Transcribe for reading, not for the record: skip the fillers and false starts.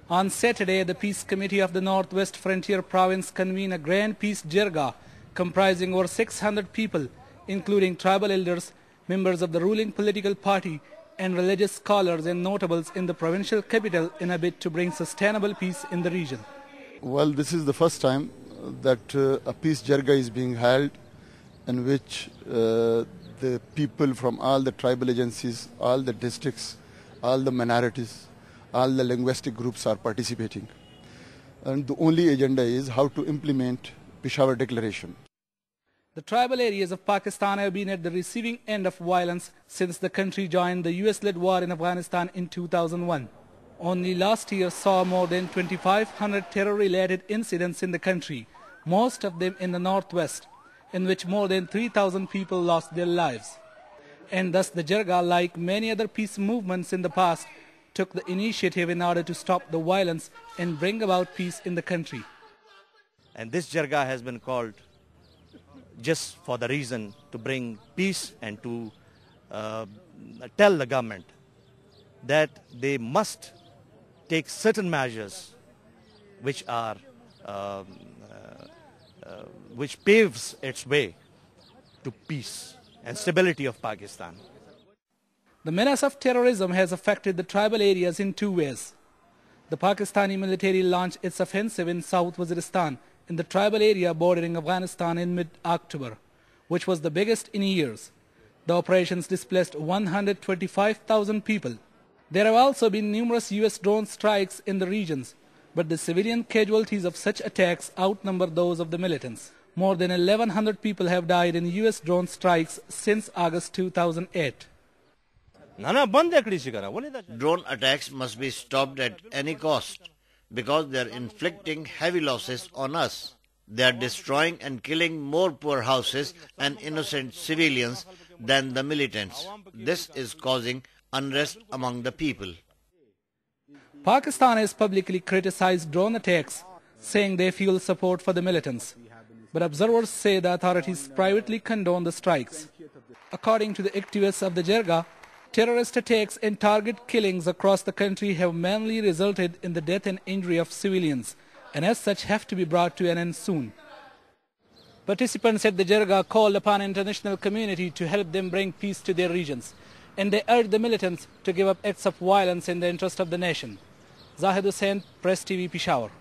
On Saturday, the Peace Committee of the Northwest Frontier Province convened a grand peace jirga comprising over 600 people, including tribal elders, members of the ruling political party, and religious scholars and notables in the provincial capital in a bid to bring sustainable peace in the region. Well, this is the first time that a peace jirga is being held in which the people from all the tribal agencies, all the districts, all the minorities, all the linguistic groups are participating. And the only agenda is how to implement Peshawar Declaration. The tribal areas of Pakistan have been at the receiving end of violence since the country joined the US-led war in Afghanistan in 2001. Only last year saw more than 2,500 terror-related incidents in the country, most of them in the northwest, in which more than 3,000 people lost their lives. And thus the jirga, like many other peace movements in the past, took the initiative in order to stop the violence and bring about peace in the country. And this jirga has been called just for the reason to bring peace and to tell the government that they must take certain measures which are which paves its way to peace and stability of Pakistan. The menace of terrorism has affected the tribal areas in two ways. The Pakistani military launched its offensive in South Waziristan in the tribal area bordering Afghanistan in mid-October, which was the biggest in years. The operations displaced 125,000 people. There have also been numerous US drone strikes in the regions, but the civilian casualties of such attacks outnumber those of the militants. More than 1,100 people have died in US drone strikes since August 2008. Drone attacks must be stopped at any cost because they are inflicting heavy losses on us. They are destroying and killing more poor houses and innocent civilians than the militants. This is causing unrest among the people. Pakistan has publicly criticized drone attacks, saying they fuel support for the militants. But observers say the authorities privately condone the strikes. According to the activists of the jirga, terrorist attacks and target killings across the country have mainly resulted in the death and injury of civilians, and as such have to be brought to an end soon. Participants at the jirga called upon the international community to help them bring peace to their regions, and they urged the militants to give up acts of violence in the interest of the nation. Zahid Hussain, Press TV, Peshawar.